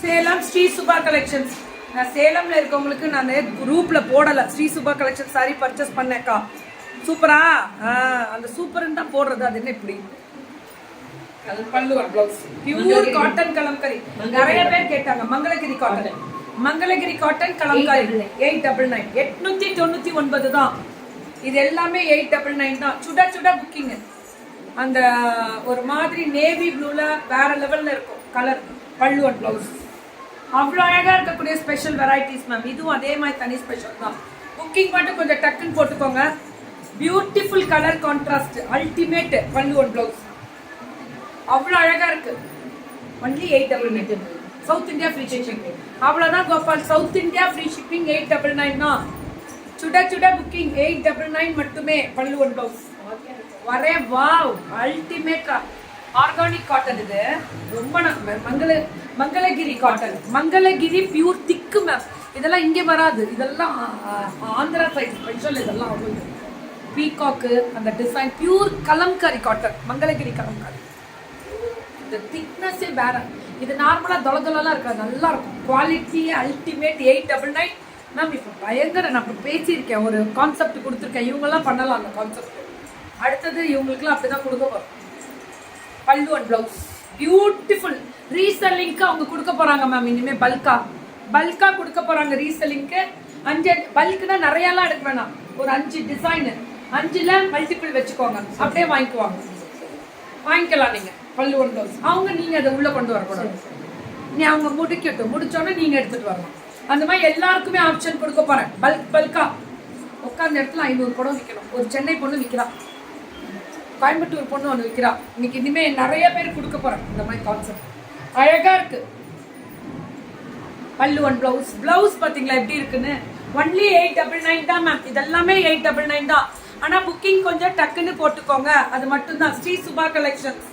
Salem Sri Subha collections. நான் சேலம்ல இருக்கவங்களுக்கு நான் குரூப்ல போடல. ஸ்ரீ சுபா கலெக்ஷன் சாரி பர்ச்சேஸ் பண்ணேக்கா. சூப்பரா அந்த சூப்பர்னு தான் போடுறது. அது என்ன இப்படி பல்லு பிளவுஸ் பியூர் காட்டன் கலம்கரி. நிறைய பேர் கேட்டாங்க மங்களகிரி காட்டன். மங்களகிரி காட்டன் கலம்கரி 899 899 தான். இது எல்லாமே 899 தான். சுட சுட புக்கிங். அந்த ஒரு மாதிரி நேவி ப்ளூல வேற லெவல்ல இருக்கும் கலர் பல்லு அண்ட் பிளவுஸ். அவ்வளோ அழகா இருக்கக்கூடிய ஸ்பெஷல் வெரைட்டிஸ் மேம். இதுவும் அதே மாதிரி தனி ஸ்பெஷல் தான். புக்கிங் மட்டும் கொஞ்சம் டக்குன்னு போட்டுக்கோங்க. Beautiful colour contrast ultimate pallu and blouse. அவ்வளோ அழகா இருக்கு. Only 899. South India free shipping. அவ்வளோதான் Gopal. South India free shipping 899 தான். சுட சுட புக்கிங் 899 மட்டுமே பல்லு அண்ட் பிளவுஸ். வரே வாவ் அல்டிமேட்டா ஆர்கானிக் காட்டன். இது ரொம்ப Mangalagiri cotton. Mangalagiri pure thick ma'am. இதெல்லாம் இங்கே வராது. இதெல்லாம் ஆந்திரா சைட் ஸ்பெஷல். இதெல்லாம் பீகாக்கு அந்த design pure Kalamkari cotton. Mangalagiri Kalamkari. இந்த திக்னஸே வேற. இது நார்மலா தொலைதொலாம் இருக்காது. நல்லா இருக்கும். Quality ultimate 899 ma'am. இப்போ பயங்கர நான் இப்போ பேசியிருக்கேன். ஒரு கான்செப்ட் கொடுத்துருக்கேன். இவங்கெல்லாம் பண்ணலாம் அந்த கான்செப்ட். அடுத்தது இவங்களுக்குலாம் அப்படிதான் கொடுக்க போறோம். பல்லு அண்ட் பிளவுஸ் பியூட்டிஃபுல். ரீசெல்லிங்க்கு அவங்க கொடுக்க போறாங்க மேம். இனிமே பல்கா கொடுக்க போறாங்க ரீசெல்லிங்க்கு. 5 பல்க்னா நிறையலாம் எடுக்க வேணாம். ஒரு 5 டிசைன் 5ல மல்டிபிள் வச்சுக்கோங்க. அப்படியே வாங்கிக்கலாம் நீங்க பல்லு அண்ட் பிளவுஸ். அவங்க நீங்க அதை உள்ள கொண்டு வரக்கூடாது. நீ அவங்க முடிச்சோன்னே நீங்க எடுத்துட்டு வரலாம். அந்த மாதிரி எல்லாருக்குமே ஆப்ஷன் கொடுக்க போறேன். பல்கா உட்கார்ந்த இடத்துல 500 படம் விற்கணும். ஒரு சென்னை பொண்ணு விற்கிறா, கோயம்புத்தூர் பொண்ணு ஒன்று விற்கிறா. இன்னைக்கு இனிமே நிறைய பேர் கொடுக்க போறேன் இந்த மாதிரி கான்செப்ட். அழகா இருக்கு பல்லு அண்ட் பிளவுஸ். பிளவுஸ் பாத்தீங்களா எப்படி இருக்குன்னு. ஒன்லி 899 தான் மேம். இதெல்லாமே 899 தான். ஆனா புக்கிங் கொஞ்சம் டக்குன்னு போட்டுக்கோங்க. அது மட்டும் தான். ஸ்ரீ சுபா கலெக்ஷன்ஸ்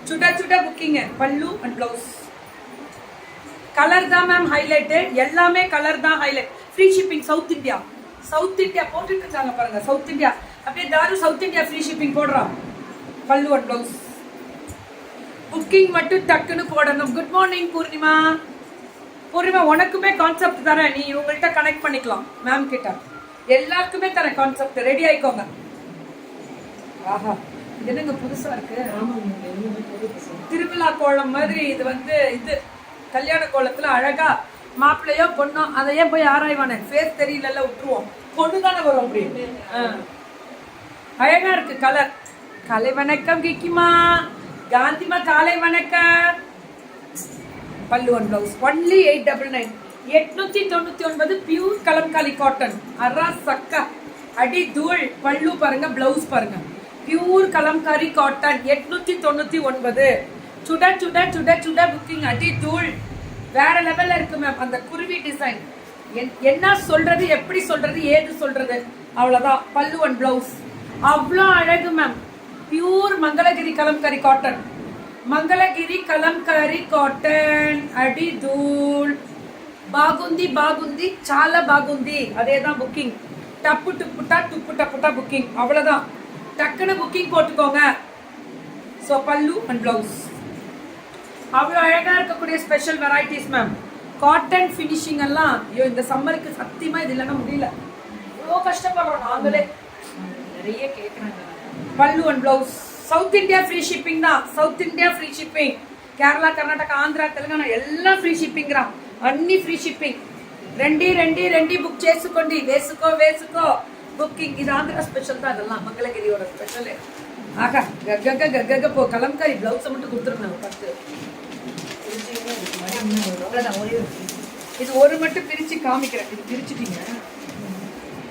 சுட சுட புக்கிங் பல்லு அண்ட் பிளவுஸ். கலர் தான் மேம் ஹைலைட். எல்லாமே கலர் தான் highlight. Free shipping south India. South India போட்டுட்டு இருக்காங்க பாருங்க. சவுத் இந்தியா அப்படியே தாரு சவுத் இந்தியா ஃப்ரீ ஷிப்பிங் போடுறான். பல்லு அண்ட் பிளவுஸ். புக்கிங் மட்டும் டக்குன்னு போடணும். Good morning Purnima. உனக்குமே கான்செப்ட் தரேன். நீ இவங்கள்ட்ட கனெக்ட் பண்ணிக்கலாம் மேம் கிட்ட. எல்லாருக்குமே தரேன் கான்செப்ட். ரெடி ஆயிக்கோங்க. ஆஹா இது என்னங்க புதுசா இருக்கு. திருவிழா கோலம் மாதிரி. இது கல்யாண கோலத்துல அழகா மாப்பிள்ளையோ பொண்ணோ அதையே போய் ஆராய்வானே. ஃபேஸ் தெரியல விட்டுருவோம். பொண்ணு தானே வரும். அப்படி அழகா இருக்கு கலர். காலை வணக்கம் கிக்கிமா. காந்திமா காலை வணக்கம். Pallu and blouse only 899. 899 pure Kalamkari cotton. அரா சக்கா அடி தூள். பல்லு பாருங்க, பிளவுஸ் பாருங்க. Pure Kalamkari cotton 899. சுட சுட சுட சுட புக்கிங் அடி தூள். வேற லெவல்ல இருக்கு மேம். அந்த குருவி டிசைன் என்ன சொல்றது, எப்படி சொல்றது, ஏது சொல்றது, அவ்வளவுதான். பல்லு அண்ட் பிளவுஸ் அவ்வளோ அழகு ma'am. Pure Mangalagiri kalamkari cotton. Mangalagiri kalamkari cotton அடி தூள். பாகுந்தி சால பாகுந்தி. அதே தான் புக்கிங். டப்பு டப்புட்டா புக்கிங். அவ்வளவுதான். டக்குன்னு புக்கிங் போட்டுக்கோங்க. ஸோ பல்லு அண்ட் பிளவுஸ் அவ்வளோ அழகா இருக்கக்கூடிய special varieties ma'am. Cotton finishing எல்லாம் ஐயோ இந்த சம்மருக்கு சத்தியமா இது இல்லைன்னா முடியல. இவ்வளோ கஷ்டப்படுறோம் நாங்களே. நிறைய கேட்குறாங்க. Pallu and blouse south India free shipping தான். South India free shipping. Kerala, Karnataka, Andhra, Telangana எல்லாம் ఫ్రీ షిప్పింగ్ రా. అన్ని ఫ్రీ షిప్పింగ్. ரெண்டி புக் చేసుకోండి. వేసుకో புக்கிங். இது ஆந்திரா ஸ்பெஷல் தான். அதெல்லாம் மங்களகிரியோட ஸ்பெஷல். ஆகா கக்க போ. கலம்காரி பிளவுஸை மட்டும் கொடுத்துருங்க 10. இது ஒரு மட்டும் பிரிச்சு காமிக்கிறேன். இது பிரிச்சுட்டீங்க.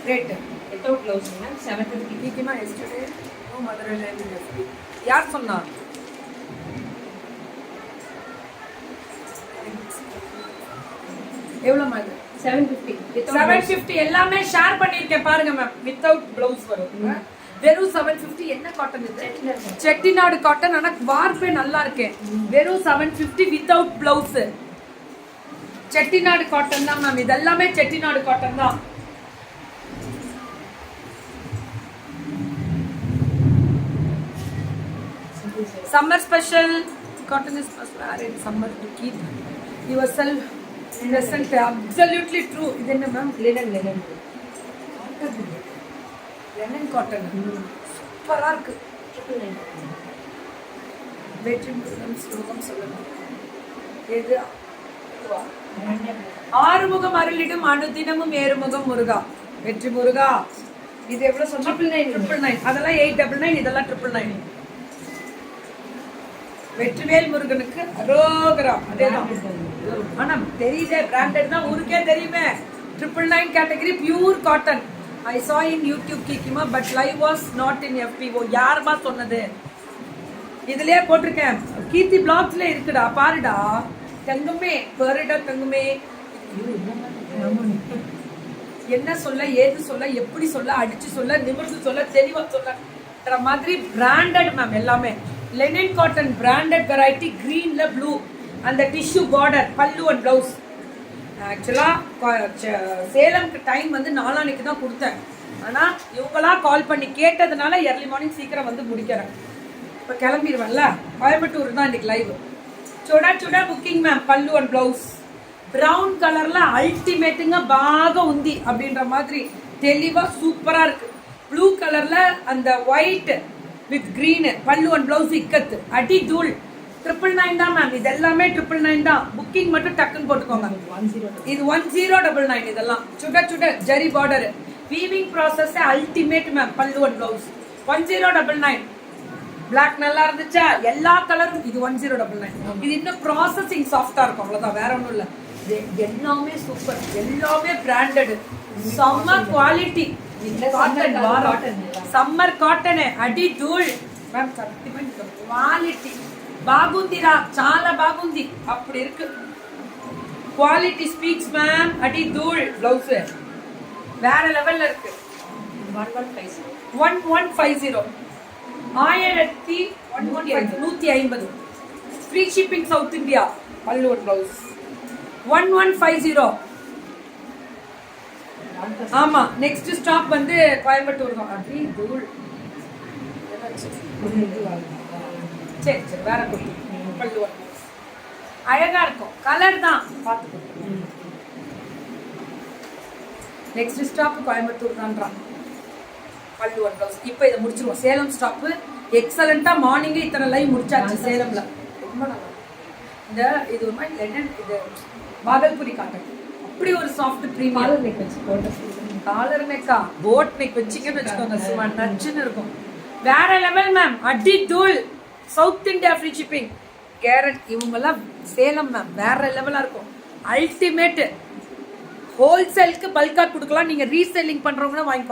Rate without blouse 750. நீக்கிமா எஸ்டர்டே மதுரையில இருந்து யார் சொன்னா? எவ்வளவு மாதிரி 750. எல்லாமே ஷேர் பண்ணிருக்கேன் பாருங்க மேம். வித்தவுட் பிளவுஸ் வரும். வெறும் 750. என்ன காட்டன் இது? செட்டிநாடு காட்டன். ஆனா வார்ப்பே நல்லா இருக்கேன். வெறும் 750 வித்தவுட் பிளவுஸ். செட்டிநாடு காட்டன் தான் மேம். இதெல்லாமே செட்டிநாடு காட்டன் தான். Summer special cotton is must wear in summer to keep your self present absolutely true. இது என்ன மேம்? லெனன் காட்டன் சூப்பரா இருக்கு. வெற்றி முருகன் ஸ்லோகம் சொல்லணும். எது? ஆறுமுகம் அருளிடும் அனுதினமும் ஏறுமுகம் முருகா. வெற்றி முருகா. இது எவ்வளவு சொன்னா? 999. அதெல்லாம் 899, இதெல்லாம் 999. வெற்றிவேல் முருகனுக்கு அரோகரா. அதேதான். ஆனா தெரியுதே, பிராண்டட் தான், ஊருக்கே தெரியுமே. 999 category pure cotton. I saw in YouTube Kikima, but live was not in FPO. யாருமா சொன்னது? இதுலயே போட்டிருக்கேன், கீர்த்தி பிளாக்ஸ்ல இருக்குடா, பாருடா. தங்குமே பாருடா, தங்குமே. என்ன சொல்ல, ஏது சொல்ல, எப்படி சொல்ல, அடிச்சு சொல்ல, நிமிர்ந்து சொல்ல, தெளிவா சொல்ல மாதிரி பிராண்டட் மேம் எல்லாமே. லெனின் காட்டன் பிராண்டட் வெரைட்டி, கிரீன்ல ப்ளூ, அந்த tissue border, pallu and blouse. ஆக்சுவலா சேலம்க்கு டைம் வந்து 4 அன்னைக்கு தான் கொடுத்தேன். ஆனா இவங்களா கால் பண்ணி கேட்டதுனால எர்லி மார்னிங் சீக்கிரம் வந்து முடிக்கிறேன். இப்போ கிளம்பிடுவேன்ல, கோயம்புத்தூர் தான் இன்னைக்கு லைவ். சுட சுட புக்கிங் மேம். பல்லு அண்ட் பிளவுஸ் பிரவுன் கலர்ல அல்டிமேட்டுங்க, பாக உந்தி அப்படின்ற மாதிரி தெளிவா சூப்பரா இருக்கு. ப்ளூ கலர்ல அந்த ஒயிட் வித் கிரீன், பல்லு அண்ட் பிளவுஸ் இக்கத்து, அடி தூள். 999 தான் மேம். இது எல்லாமே 999 தான். புக்கிங் மட்டும் டக்குன்னு போட்டுக்கோங்க. இது 1099. இதெல்லாம் சுட சுட zari border, weaving process ultimate ma'am. பல்லு அண்ட் பிளவுஸ் 1099. பிளாக் நல்லா இருந்துச்சா? எல்லா கலரும் இது 1099. இது இன்னும் ப்ராசஸிங் சாஃப்டா இருக்கும், அவ்வளவுதான், வேற ஒன்றும் இல்லை. எல்லாமே சூப்பர், எல்லாமே branded, summer quality. Summer cotton அடி தூள் மேம். குவாலிட்டி బాగుందిరా, చాలా బాగుంది, அப்படி இருக்கு. Quality speaks ma'am. அடி தூள். பிளவுஸ் வேற லெவல்ல இருக்கு. 1150 1150 ஃப்ரீ ஷிப்பிங் சவுத் இந்தியா. பல்லு அண்ட் பிளவுஸ் 1150. ஆமா, நெக்ஸ்ட் ஸ்டாப் வந்து கோயம்புத்தூர் தான். அடி தூள். சரி சரி, வேற குட்டி பல்லு அழகா இருக்கும். கலர் தான் பார்த்துக்கோ. நெக்ஸ்ட் ஸ்டாப் கோயம்புத்தூர் தான்றான். பல்லு ஒன் பிளவுஸ். இப்போ இதை முடிச்சிருவோம். சேலம் ஸ்டாப்பு எக்ஸலண்டா. மார்னிங்கே இத்தனை லைவ் முடிச்சாச்சு சேலம்ல. ரொம்ப நல்லா இந்த இது ஒரு மாதிரி லெனன், இது பாகல்புரி காட்டன், அப்படி ஒரு சாஃப்ட் ப்ரீமியம். காலர் நெக்கா போட் நெக் வச்சிங்கன்னு வச்சுக்கோங்க, சும்மா நச்சுன்னு இருக்கும். வேற லெவல் மேம். அடி தூள். சவுத் இந்தியா ஃப்ரீ ஷிப்பிங் கேரட். இவங்கெல்லாம் சேலம் மேம் வேற லெவலா இருக்கும். அல்டிமேட். ஹோல்சேலுக்கு பல்கா கொடுக்கலாம். நீங்க ரீசெல்லிங் பண்றவங்க வாங்கிக்கோங்க.